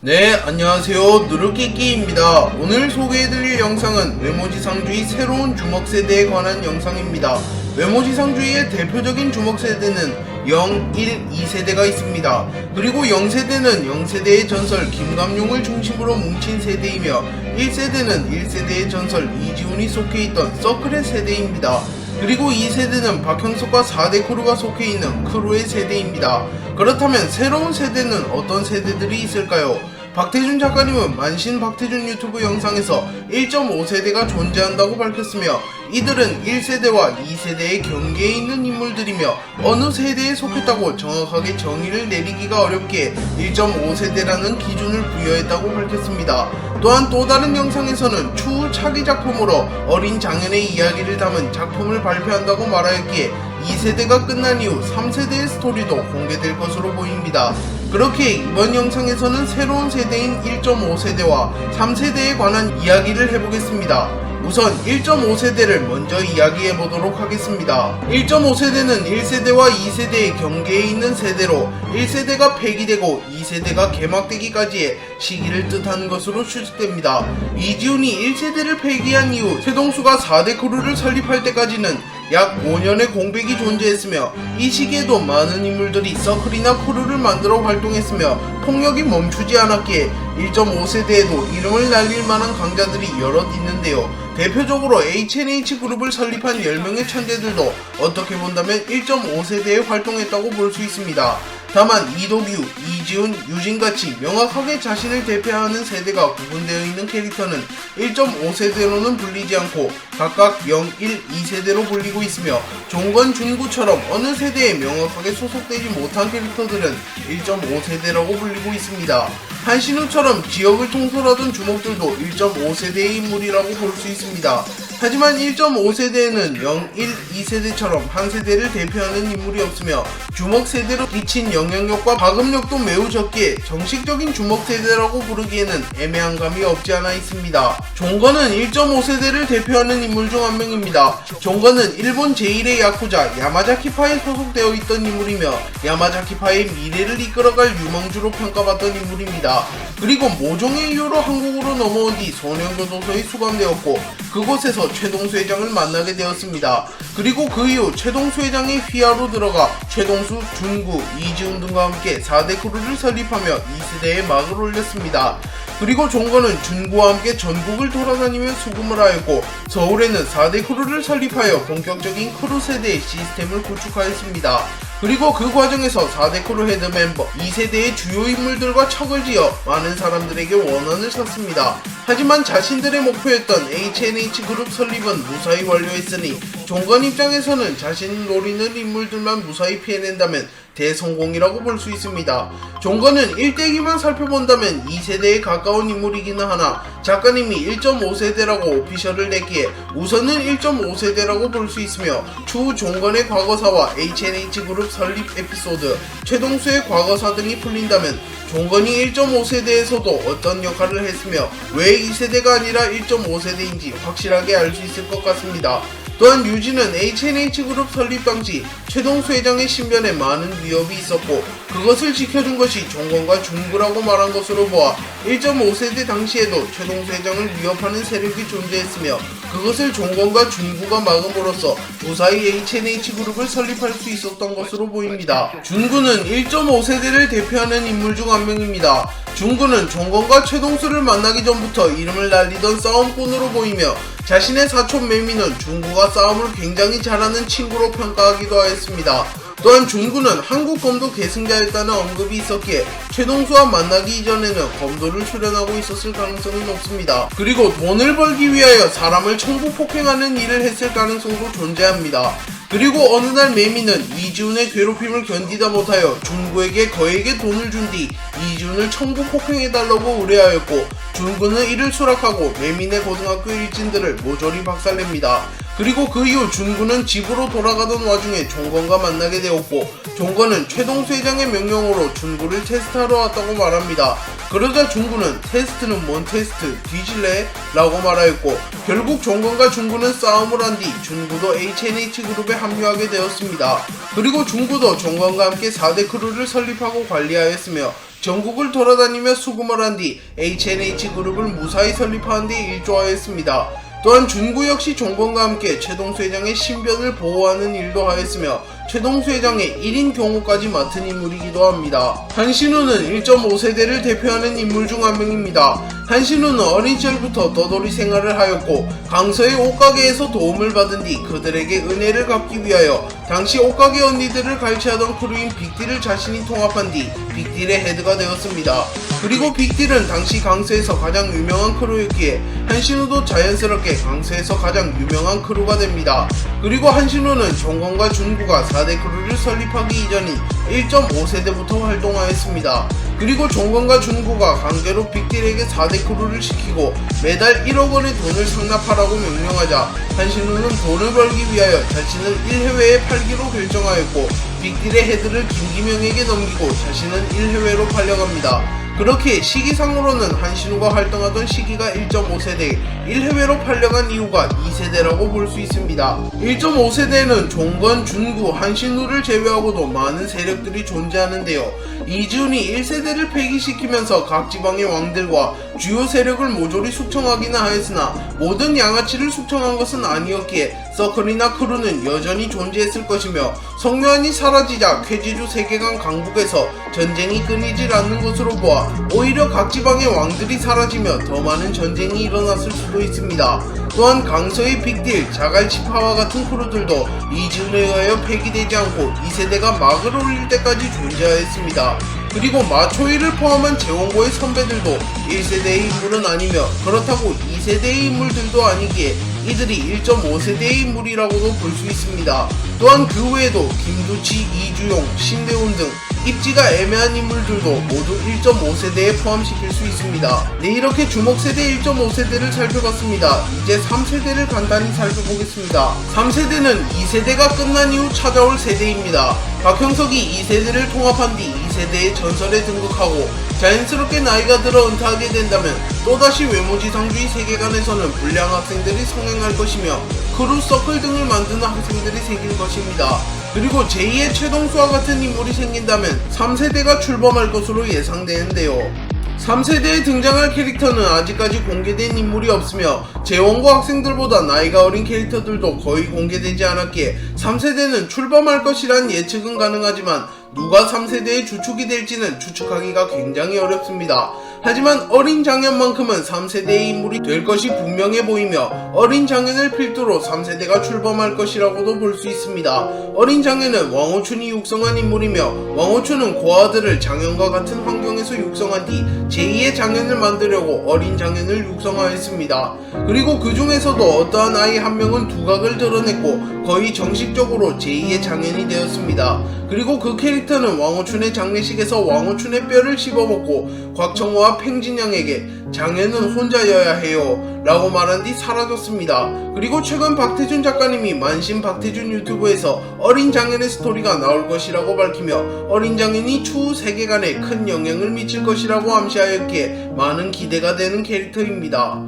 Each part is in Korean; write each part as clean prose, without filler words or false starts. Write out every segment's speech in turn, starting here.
네, 안녕하세요. 누르끼끼입니다. 오늘 소개해드릴 영상은 외모지상주의 새로운 주먹세대에 관한 영상입니다. 외모지상주의의 대표적인 주먹세대는 0, 1, 2세대가 있습니다. 그리고 0세대는 0세대의 전설 김감용을 중심으로 뭉친 세대이며 1세대는 1세대의 전설 이지훈이 속해있던 서클의 세대입니다. 그리고 2세대는 박형석과 4대 크루가 속해있는 크루의 세대입니다. 그렇다면 새로운 세대는 어떤 세대들이 있을까요? 박태준 작가님은 만신 박태준 유튜브 영상에서 1.5세대가 존재한다고 밝혔으며 이들은 1세대와 2세대의 경계에 있는 인물들이며 어느 세대에 속했다고 정확하게 정의를 내리기가 어렵기에 1.5세대라는 기준을 부여했다고 밝혔습니다. 또한 또 다른 영상에서는 추후 차기 작품으로 어린 장현의 이야기를 담은 작품을 발표한다고 말하였기에 2세대가 끝난 이후 3세대의 스토리도 공개될 것으로 보입니다. 그렇게 이번 영상에서는 새로운 세대인 1.5세대와 3세대에 관한 이야기를 해보겠습니다. 우선 1.5세대를 먼저 이야기해보도록 하겠습니다. 1.5세대는 1세대와 2세대의 경계에 있는 세대로 1세대가 폐기되고 2세대가 개막되기까지의 시기를 뜻하는 것으로 추측됩니다. 이지훈이 1세대를 폐기한 이후 최동수가 4대 크루를 설립할 때까지는 약 5년의 공백이 존재했으며 이 시기에도 많은 인물들이 서클이나 크루를 만들어 활동했으며 폭력이 멈추지 않았기에 1.5세대에도 이름을 날릴 만한 강자들이 여럿 있는데요. 대표적으로 H&H 그룹을 설립한 10명의 천재들도 어떻게 본다면 1.5세대에 활동했다고 볼 수 있습니다. 다만 이도규, 이지훈, 유진같이 명확하게 자신을 대표하는 세대가 구분되어 있는 캐릭터는 1.5세대로는 불리지 않고 각각 0, 1, 2세대로 불리고 있으며 종건, 준구처럼 어느 세대에 명확하게 소속되지 못한 캐릭터들은 1.5세대라고 불리고 있습니다. 한신우처럼 지역을 통솔하던 주먹들도 1.5세대의 인물이라고 볼 수 있습니다. 하지만 1.5세대에는 0, 1, 2세대처럼 한 세대를 대표하는 인물이 없으며 주먹 세대로 끼친 영향력과 파급력도 매우 적기에 정식적인 주먹 세대라고 부르기에는 애매한 감이 없지 않아 있습니다. 종건은 1.5세대를 대표하는 인물 중 한 명입니다. 종건은 일본 제1의 야쿠자 야마자키파에 소속되어 있던 인물이며 야마자키파의 미래를 이끌어갈 유망주로 평가받던 인물입니다. 그리고 모종의 이유로 한국으로 넘어온 뒤 소년교도소에 수감되었고 그곳에서 최동수 회장을 만나게 되었습니다. 그리고 그 이후 최동수 회장의 휘하로 들어가 최동수, 준구, 이지훈 등과 함께 4대 크루를 설립하며 2세대에 막을 올렸습니다. 그리고 종건은 준구와 함께 전국을 돌아다니며 수금을 하였고 서울에는 4대 크루를 설립하여 본격적인 크루 세대의 시스템을 구축하였습니다. 그리고 그 과정에서 4대 크루 헤드 멤버 2세대의 주요 인물들과 척을 지어 많은 사람들에게 원한을 샀습니다. 하지만 자신들의 목표였던 H&H 그룹 설립은 무사히 완료했으니 종건 입장에서는 자신을 노리는 인물들만 무사히 피해낸다면 대성공이라고 볼 수 있습니다. 종건은 1대기만 살펴본다면 2세대에 가까운 인물이기는 하나 작가님이 1.5세대라고 오피셜을 냈기에 우선은 1.5세대라고 볼 수 있으며 추후 종건의 과거사와 H&H 그룹 설립 에피소드, 최동수의 과거사 등이 풀린다면 종건이 1.5세대에서도 어떤 역할을 했으며 왜 2세대가 아니라 1.5세대인지 확실하게 알 수 있을 것 같습니다. 또한 유진은 H&H 그룹 설립 당시 최동수 회장의 신변에 많은 위협이 있었고 그것을 지켜준 것이 종건과 준구라고 말한 것으로 보아 1.5세대 당시에도 최동수 회장을 위협하는 세력이 존재했으며 그것을 종건과 준구가 막음으로써 무사히 H&H 그룹을 설립할 수 있었던 것으로 보입니다. 준구는 1.5세대를 대표하는 인물 중 한 명입니다. 준구는 종건과 최동수를 만나기 전부터 이름을 날리던 싸움꾼으로 보이며 자신의 사촌 매미는 준구가 싸움을 굉장히 잘하는 친구로 평가하기도 하였습니다. 또한 준구는 한국 검도 계승자였다는 언급이 있었기에 최동수와 만나기 이전에는 검도를 수련하고 있었을 가능성이 높습니다. 그리고 돈을 벌기 위하여 사람을 청부 폭행하는 일을 했을 가능성도 존재합니다. 그리고 어느 날 매미는 이지훈의 괴롭힘을 견디다 못하여 준구에게 거액의 돈을 준 뒤 이지훈을 청부 폭행해달라고 의뢰하였고 준구는 이를 수락하고 매미네 고등학교 일진들을 모조리 박살냅니다. 그리고 그 이후 준구는 집으로 돌아가던 와중에 종건과 만나게 되었고 종건은 최동수 회장의 명령으로 준구를 테스트하러 왔다고 말합니다. 그러자 준구는 테스트는 뭔 테스트? 뒤질래? 라고 말하였고 결국 종건과 준구는 싸움을 한 뒤 준구도 H&H 그룹에 합류하게 되었습니다. 그리고 준구도 종건과 함께 4대 크루를 설립하고 관리하였으며 전국을 돌아다니며 수금을 한 뒤 HNH 그룹을 무사히 설립하는 데 일조하였습니다. 또한 준구 역시 종건과 함께 최동수 회장의 신변을 보호하는 일도 하였으며 최동수 회장의 1인 경호까지 맡은 인물이기도 합니다. 한신우는 1.5세대를 대표하는 인물 중 한 명입니다. 한신우는 어린 시절부터 떠돌이 생활을 하였고 강서의 옷가게에서 도움을 받은 뒤 그들에게 은혜를 갚기 위하여 당시 옷가게 언니들을 갈취하던 크루인 빅딜을 자신이 통합한 뒤 빅딜의 헤드가 되었습니다. 그리고 빅딜은 당시 강서에서 가장 유명한 크루였기에 한신우도 자연스럽게 강서에서 가장 유명한 크루가 됩니다. 그리고 한신우는 종건과 준구가 4대 크루를 설립하기 이전인 1.5세대부터 활동하였습니다. 그리고 종건과 준구가 관계로 빅딜에게 4대 크루를 시키고 매달 1억 원의 돈을 상납하라고 명령하자 한신우는 돈을 벌기 위하여 자신을 1해외에 팔기로 결정하였고 빅딜의 헤드를 김기명에게 넘기고 자신은 1해외로 팔려갑니다. 그렇게 시기상으로는 한신우가 활동하던 시기가 1.5세대, 1해외로 팔려간 이유가 2세대라고 볼 수 있습니다. 1.5세대에는 종건, 준구, 한신우를 제외하고도 많은 세력들이 존재하는데요. 이지훈이 1세대를 폐기시키면서 각 지방의 왕들과 주요 세력을 모조리 숙청하기는 하였으나 모든 양아치를 숙청한 것은 아니었기에 서클이나 크루는 여전히 존재했을 것이며 성묘한이 사라지자 쾌지주 세계관 강북에서 전쟁이 끊이질 않는 것으로 보아 오히려 각 지방의 왕들이 사라지며 더 많은 전쟁이 일어났을 수도 있습니다. 또한 강서의 빅딜, 자갈치파와 같은 크루들도 이지훈에 의하여 폐기되지 않고 2세대가 막을 올릴 때까지 존재하였습니다. 그리고 마초이를 포함한 재원고의 선배들도 1세대의 인물은 아니며 그렇다고 2세대의 인물들도 아니기에 이들이 1.5세대의 인물이라고도 볼 수 있습니다. 또한 그 외에도 김두치, 이주용, 신대훈 등 입지가 애매한 인물들도 모두 1.5세대에 포함시킬 수 있습니다. 네, 이렇게 주먹세대 1.5세대를 살펴봤습니다. 이제 3세대를 간단히 살펴보겠습니다. 3세대는 2세대가 끝난 이후 찾아올 세대입니다. 박형석이 2세대를 통합한 뒤 2세대의 전설에 등극하고 자연스럽게 나이가 들어 은퇴하게 된다면 또다시 외모지상주의 세계관에서는 불량 학생들이 성행할 것이며 크루 서클 등을 만드는 학생들이 생길 것입니다. 그리고 제2의 최동수와 같은 인물이 생긴다면 3세대가 출범할 것으로 예상되는데요. 3세대에 등장할 캐릭터는 아직까지 공개된 인물이 없으며 재원고 학생들보다 나이가 어린 캐릭터들도 거의 공개되지 않았기에 3세대는 출범할 것이란 예측은 가능하지만 누가 3세대의 주축이 될지는 추측하기가 굉장히 어렵습니다. 하지만 어린 장현만큼은 3세대의 인물이 될 것이 분명해 보이며 어린 장현을 필두로 3세대가 출범할 것이라고도 볼 수 있습니다. 어린 장현은 왕호춘이 육성한 인물이며 왕호춘은 고아들을 장현과 같은 환경에서 육성한 뒤 제2의 장현을 만들려고 어린 장현을 육성하였습니다. 그리고 그 중에서도 어떠한 아이 한 명은 두각을 드러냈고 거의 정식적으로 제2의 장현이 되었습니다. 그리고 그 캐릭터는 왕호춘의 장례식에서 왕호춘의 뼈를 씹어먹고 곽청호와 팽진양에게 장현은 혼자여야 해요 라고 말한 뒤 사라졌습니다. 그리고 최근 박태준 작가님이 만신 박태준 유튜브에서 어린 장현의 스토리가 나올 것이라고 밝히며 어린 장현이 추후 세계관에 큰 영향을 미칠 것이라고 암시하였기에 많은 기대가 되는 캐릭터입니다.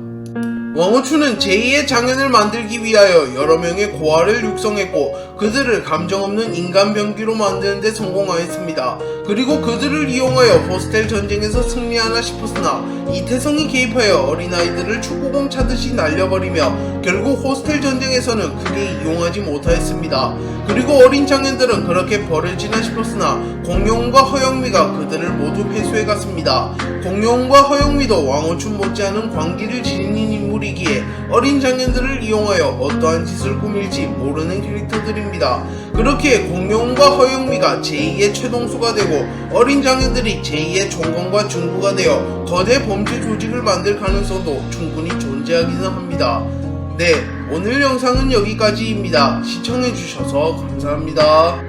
왕호춘은 제2의 장현을 만들기 위하여 여러 명의 고아를 육성했고 그들을 감정 없는 인간 병기로 만드는 데 성공하였습니다. 그리고 그들을 이용하여 호스텔 전쟁에서 승리하나 싶었으나 이태성이 개입하여 어린아이들을 축구공 차듯이 날려버리며 결국 호스텔 전쟁에서는 크게 이용하지 못하였습니다. 그리고 어린 장현들은 그렇게 버려지나 싶었으나 공룡과 허영미가 그들을 모두 회수해갔습니다. 공룡과 허영미도 왕호춘 못지않은 광기를 지닌 인물이기에 어린 장현들을 이용하여 어떠한 짓을 꾸밀지 모르는 캐릭터들입니다. 그렇게 공룡과 허영미가 제2의 최동수가 되고 어린 장현들이 제2의 종건과 준구가 되어 거대 범죄 조직을 만들 가능성도 충분히 존재하기는 합니다. 네, 오늘 영상은 여기까지입니다. 시청해주셔서 감사합니다.